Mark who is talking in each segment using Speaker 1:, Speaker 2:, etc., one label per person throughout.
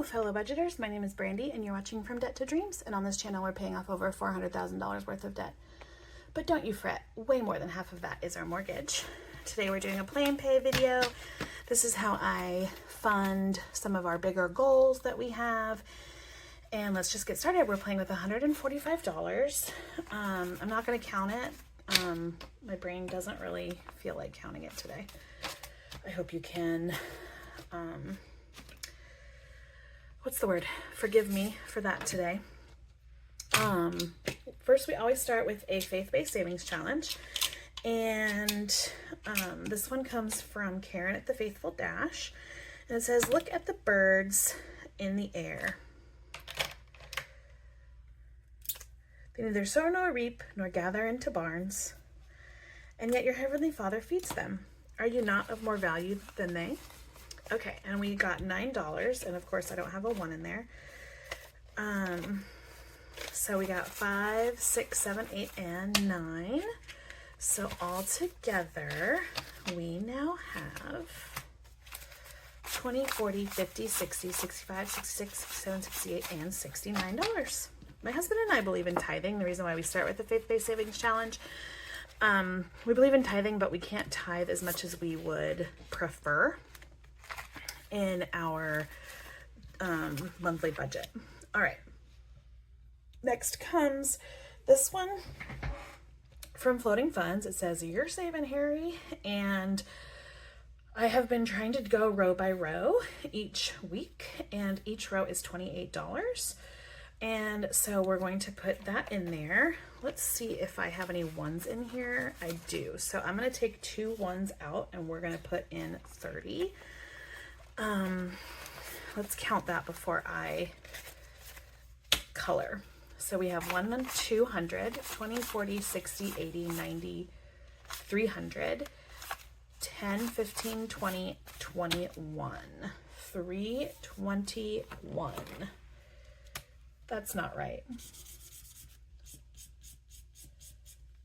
Speaker 1: fellow budgeters, my name is Brandy and you're watching From Debt to Dreams, and on this channel we're paying off over $400,000 worth of debt. But don't you fret, way more than half of that is our mortgage. Today we're doing a play and pay video. This is how I fund some of our bigger goals that we have. And let's just get started. We're playing with $145. I'm not going to count it. My brain doesn't really feel like counting it today. I hope you can, what's the word? Forgive me for that today. First, we always start with a faith-based savings challenge. And this one comes from Karen at the Faithful Dash. And it says, look at the birds in the air. They neither sow nor reap, nor gather into barns, and yet your heavenly Father feeds them. Are you not of more value than they? Okay, and we got $9, and of course I don't have a 1 in there. So we got 5, 6, 7, 8, and 9. So all together, we now have 20, 40, 50, 60, 65, 66, 67, 68, and $69. My husband and I believe in tithing. The reason why we start with the faith-based savings challenge, we believe in tithing, but we can't tithe as much as we would prefer in our monthly budget. All right. Next comes this one from Floating Funds. It says, Yer Savin Harry, and I have been trying to go row by row each week, and each row is $28. And so we're going to put that in there. Let's see if I have any 1s in here. I do. So I'm going to take 2 1s out and we're going to put in 30. Let's count that before I color. So we have 1 and 200, 20, 40, 60, 80, 90, 300, 10, 15, 20, 21, 321. That's not right.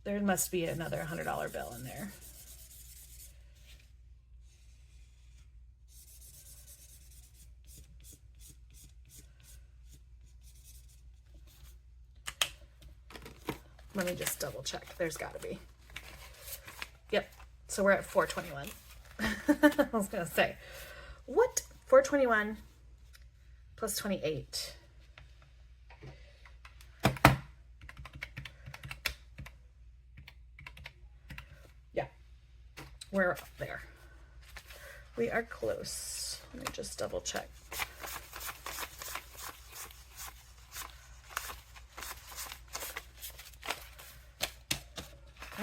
Speaker 1: There must be another $100 bill in there. Let me just double check. There's got to be. Yep. So we're at 421. I was going to say, what? 421 plus 28. We're up there. We are close. Let me just double check.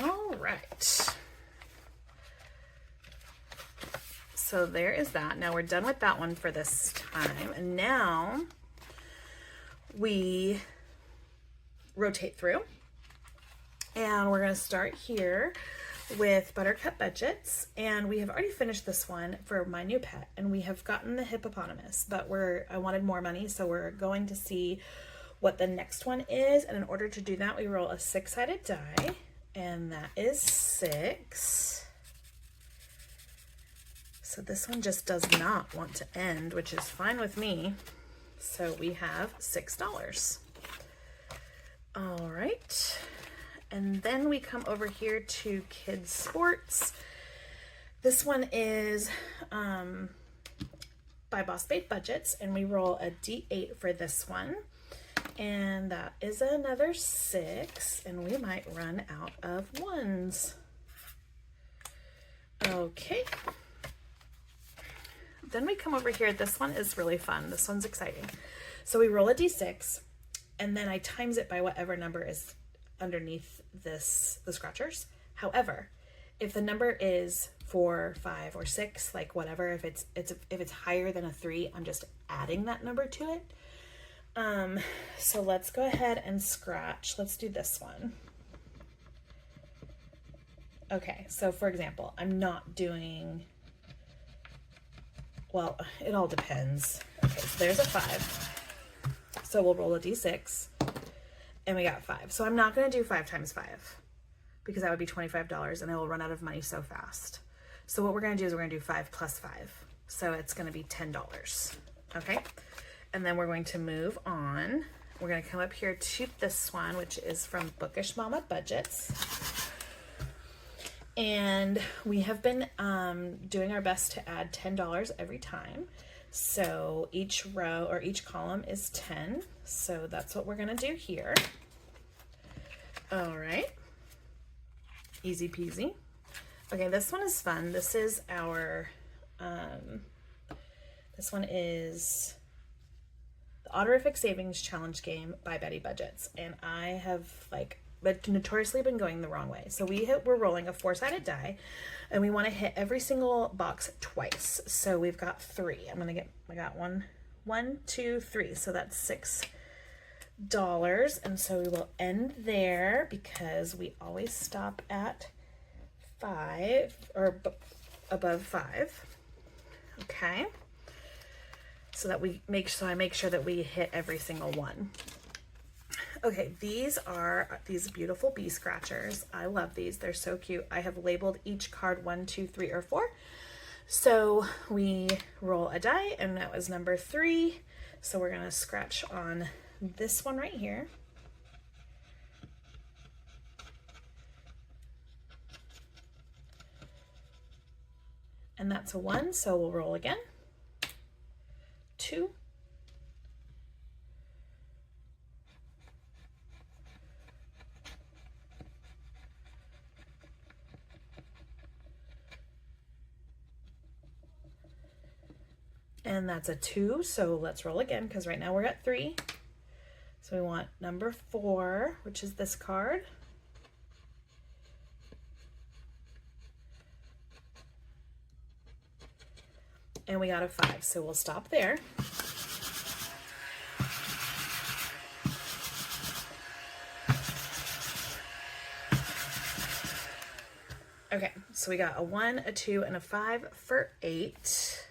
Speaker 1: All right. So there is that. Now we're done with that one for this time. And now we rotate through. And we're going to start here with Buttercup Budgets, and we have already finished this one for my new pet, and we have gotten the hippopotamus, but I wanted more money, so we're going to see what the next one is. And in order to do that, we roll a 6-sided die, and that is 6. So this one just does not want to end, which is fine with me. So we have $6. All right. And then we come over here to Kids Sports. This one is by Boss Babe Budgets, and we roll a D8 for this one. And that is another 6, and we might run out of 1s. Okay. Then we come over here. This one is really fun. This one's exciting. So we roll a D6, and then I times it by whatever number is underneath the scratchers. However, if the number is 4, 5, or 6, like whatever, if it's higher than a 3, I'm just adding that number to it. So let's go ahead and scratch. Let's do this one. Okay, so for example, I'm not doing, well, it all depends. Okay, so there's a 5. So we'll roll a D6. And we got 5. So I'm not going to do 5 times 5 because that would be $25 and I will run out of money so fast. So what we're going to do is we're going to do 5 plus 5. So it's going to be $10. Okay. And then we're going to move on. We're going to come up here to this one, which is from Bookish Mama Budgets. And we have been doing our best to add $10 every time. So each row or each column is 10. So that's what we're going to do here. All right. Easy peasy. Okay, this one is fun. This is our, this one is the Otterific Savings Challenge game by Betty Budgets. And I have but notoriously been going the wrong way. So we're rolling a 4-sided die and we want to hit every single box twice. So we've got 3. I got one, 2, 3. So that's $6. And so we will end there because we always stop at 5 or above 5. Okay. So that I make sure that we hit every single one. Okay, these are these beautiful bee scratchers. I love these. They're so cute. I have labeled each card 1, 2, 3, or 4. So we roll a die, and that was number 3. So we're going to scratch on this one right here. And that's a 1, so we'll roll again. 2. And that's a 2, so let's roll again because right now we're at 3. So we want number 4, which is this card. And we got a 5, so we'll stop there. Okay, so we got a 1, a 2, and a 5 for 8.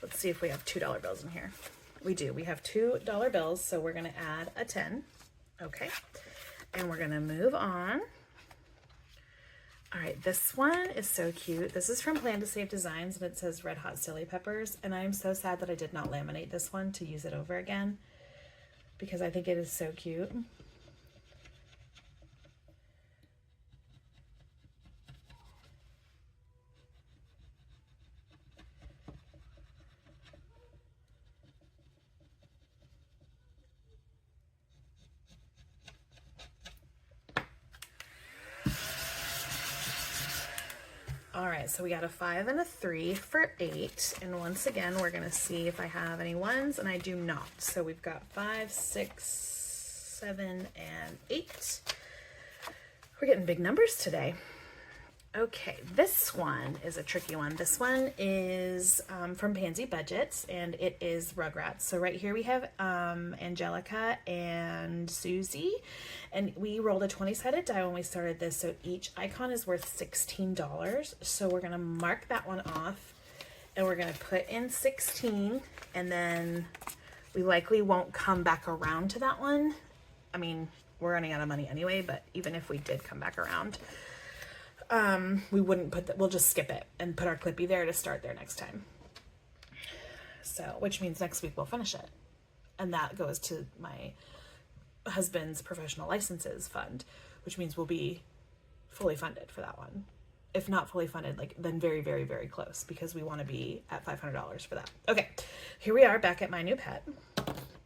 Speaker 1: Let's see if we have $2 bills in here. We do. We have $2 bills, so we're going to add a 10. Okay, and we're going to move on. All right, this one is so cute. This is from Plan to Save Designs, and it says Red Hot Silly Peppers, and I'm so sad that I did not laminate this one to use it over again because I think it is so cute. All right, so we got a 5 and a 3 for 8. And once again, we're going to see if I have any 1s, and I do not. So we've got 5, 6, 7, and 8. We're getting big numbers today. Okay, this one is a tricky one. This one is from Pansy Budgets, and it is Rugrats. So right here we have Angelica and Susie, and we rolled a 20-sided die when we started this, so each icon is worth $16. So we're going to mark that one off, and we're going to put in 16, and then we likely won't come back around to that one. I mean, we're running out of money anyway, but even if we did come back around, we wouldn't put that, we'll just skip it and put our clippy there to start there next time. So, which means next week we'll finish it. And that goes to my husband's professional licenses fund, which means we'll be fully funded for that one. If not fully funded, then very, very, very close, because we want to be at $500 for that. Okay, here we are back at My New Pet.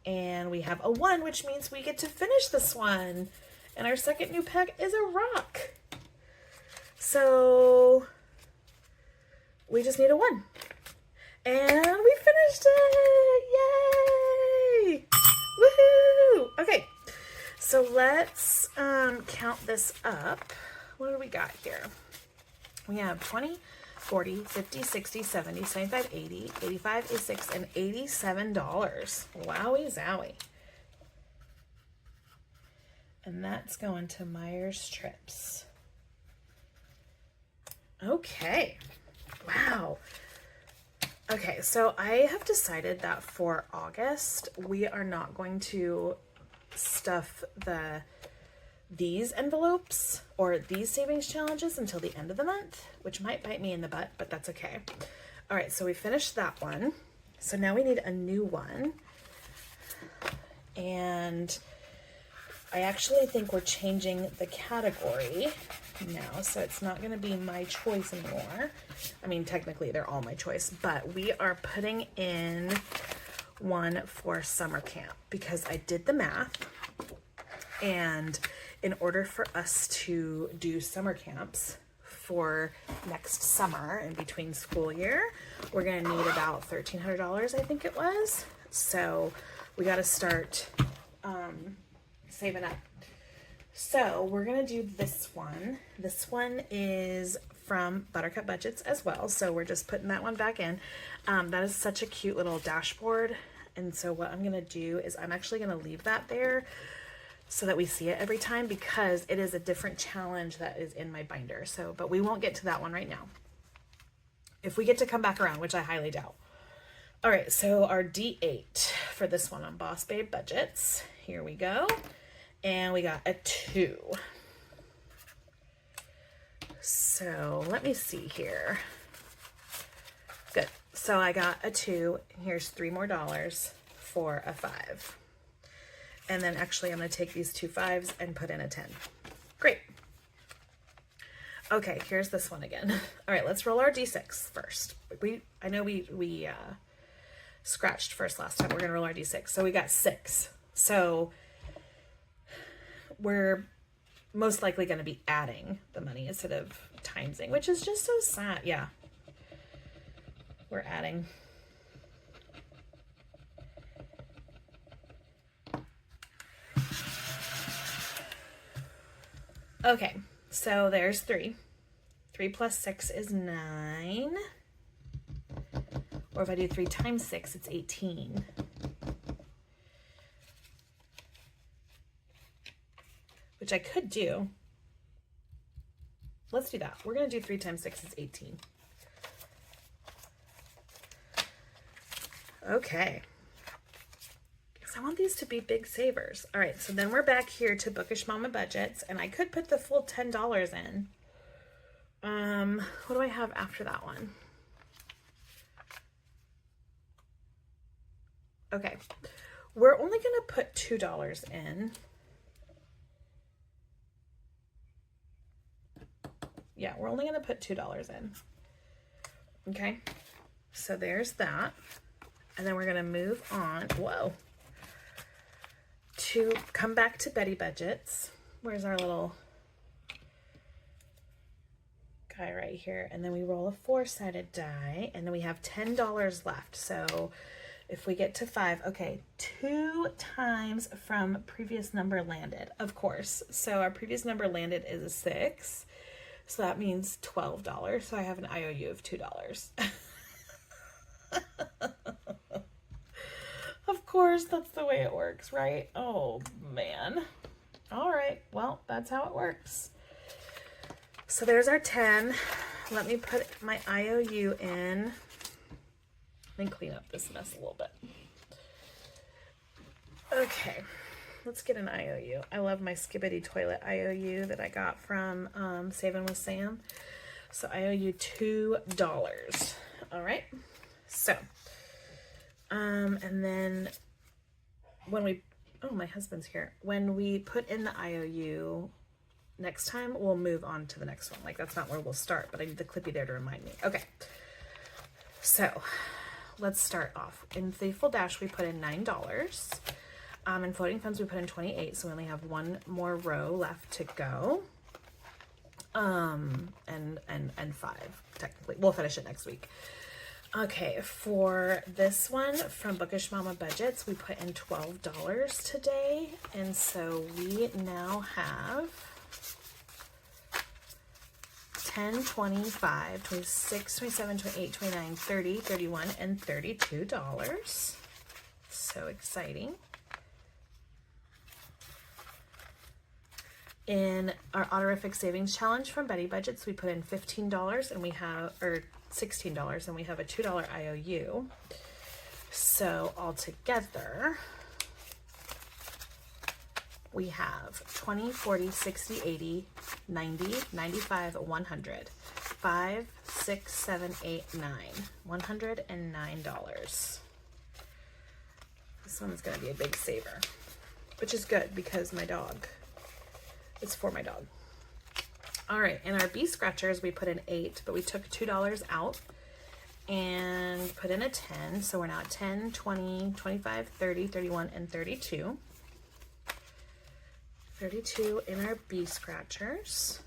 Speaker 1: And we have a 1, which means we get to finish this one. And our second new pet is a rock. So we just need a 1. And we finished it! Yay! Woohoo! Okay, so let's count this up. What do we got here? We have 20, 40, 50, 60, 70, 75, 80, 85, 86, and $87. Wowie zowie. And that's going to Myers Trips. Okay. Wow. Okay, so I have decided that for August, we are not going to stuff these envelopes or these savings challenges until the end of the month, which might bite me in the butt, but that's okay. All right, so we finished that one. So now we need a new one. And I actually think we're changing the category now, so it's not going to be my choice anymore. I mean, technically they're all my choice, but we are putting in one for summer camp because I did the math, and in order for us to do summer camps for next summer in between school year, we're going to need about $1,300, I think it was. So we got to start saving up. So we're going to do this one. This one is from Buttercup Budgets as well. So we're just putting that one back in. That is such a cute little dashboard. And so what I'm going to do is I'm actually going to leave that there so that we see it every time, because it is a different challenge that is in my binder. So, but we won't get to that one right now. If we get to come back around, which I highly doubt. All right, so our D8 for this one on Boss Babe Budgets. Here we go. And we got a 2. So let me see here. Good. So I got a 2. Here's $3 more for a 5. And then actually I'm going to take these 2 5s and put in a 10. Great. Okay, here's this one again. All right, let's roll our D6 first. I know we scratched first last time. We're going to roll our D6. So we got 6. So we're most likely going to be adding the money instead of timesing, which is just so sad. Yeah. We're adding. Okay, so there's 3. 3 plus 6 is 9. Or if I do 3 times 6, it's 18. Which I could do. Let's do that. We're going to do 3 times 6 is 18. Okay. Because I want these to be big savers. All right, so then we're back here to Bookish Mama Budgets, and I could put the full $10 in. What do I have after that one? Okay. We're only going to put $2 in. Yeah, we're only going to put $2 in. Okay, so there's that. And then we're going to move on, whoa, to come back to Betty Budgets. Where's our little guy right here? And then we roll a 4-sided die, and then we have $10 left. So if we get to 5, okay, 2 times from previous number landed, of course. So our previous number landed is a 6. So that means $12. So I have an IOU of $2. Of course, that's the way it works, right? Oh, man. All right. Well, that's how it works. So there's our 10. Let me put my IOU in. Let me clean up this mess a little bit. Okay. Let's get an IOU. I love my Skibbity Toilet IOU that I got from Savin' with Sam. So I owe you $2. All right. So, and then when we, oh, my husband's here. When we put in the IOU next time, we'll move on to the next one. Like, that's not where we'll start, but I need the Clippy there to remind me. Okay. So let's start off. In Faithful Dash, we put in $9. In Floating Funds, we put in 28, so we only have 1 more row left to go. And 5, technically. We'll finish it next week. Okay, for this one from Bookish Mama Budgets, we put in $12 today, and so we now have 10, 25, 26, 27, 28, 29, 30, 31, and $32. So exciting. In our Otterific Savings Challenge from Betty Budgets, we put in $15 and we have, or $16, and we have a $2 IOU. So altogether, we have 20, 40, 60, 80, 90, 95, 100, 5, 6, 7, 8, 9, $109. This one's going to be a big saver. which is good because my dog, it's for my dog. All right, in our bee scratchers, we put in 8, but we took $2 out and put in a 10. So we're now at 10, 20, 25, 30, 31, and 32. 32 in our bee scratchers.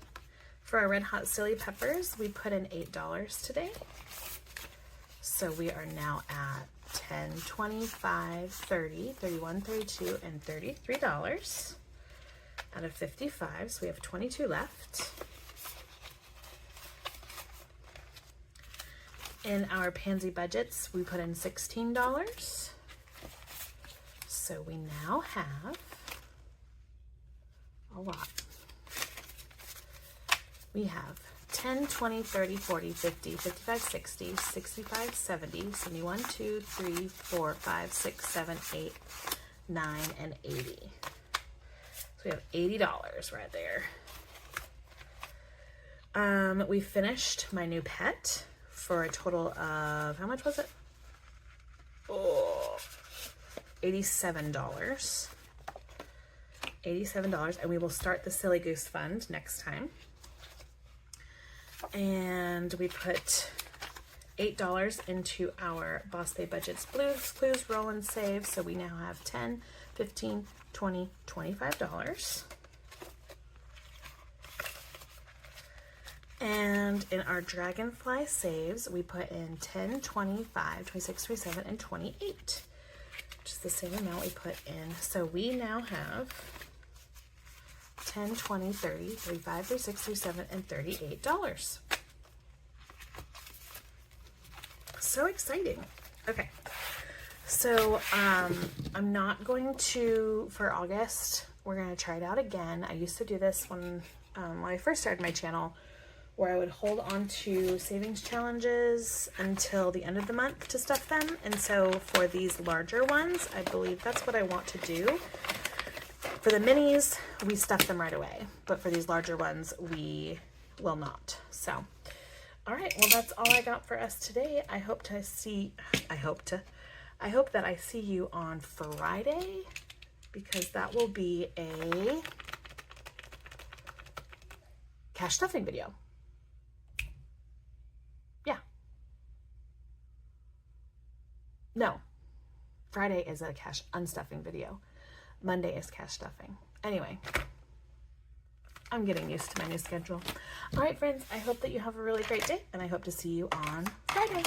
Speaker 1: For our Red Hot Silly Peppers, we put in $8 today. So we are now at 10, 25, 30, 31, 32, and $33 out of 55. So we have 22 left. In our pansy budgets, we put in $16. So we now have a lot. We have 10, 20, 30, 40, 50, 55, 60, 65, 70, 71, 2, 3, 4, 5, 6, 7, 8, 9, and 80. So we have $80 right there. We finished my new pet for a total of, how much was it? Oh, $87. $87, and we will start the Silly Goose Fund next time. And we put $8 into our Boss Bay Budgets Blues Clues Roll and Save. So we now have $10, $15, $20, $25. And in our Dragonfly Saves, we put in 10, 25, 26, 27, and 28, which is the same amount we put in. So we now have 10, 20, 30, 35, 36, 37, and $38. So exciting. Okay. So I'm not going to, for August, we're going to try it out again. I used to do this when I first started my channel, where I would hold on to savings challenges until the end of the month to stuff them. And so for these larger ones, I believe that's what I want to do. For the minis, we stuff them right away, but for these larger ones, we will not. So, all right, well, that's all I got for us today. I hope that I see you on Friday, because that will be a cash stuffing video. Yeah. No, Friday is a cash unstuffing video. Monday is cash stuffing. Anyway, I'm getting used to my new schedule. All right, friends, I hope that you have a really great day, and I hope to see you on Friday.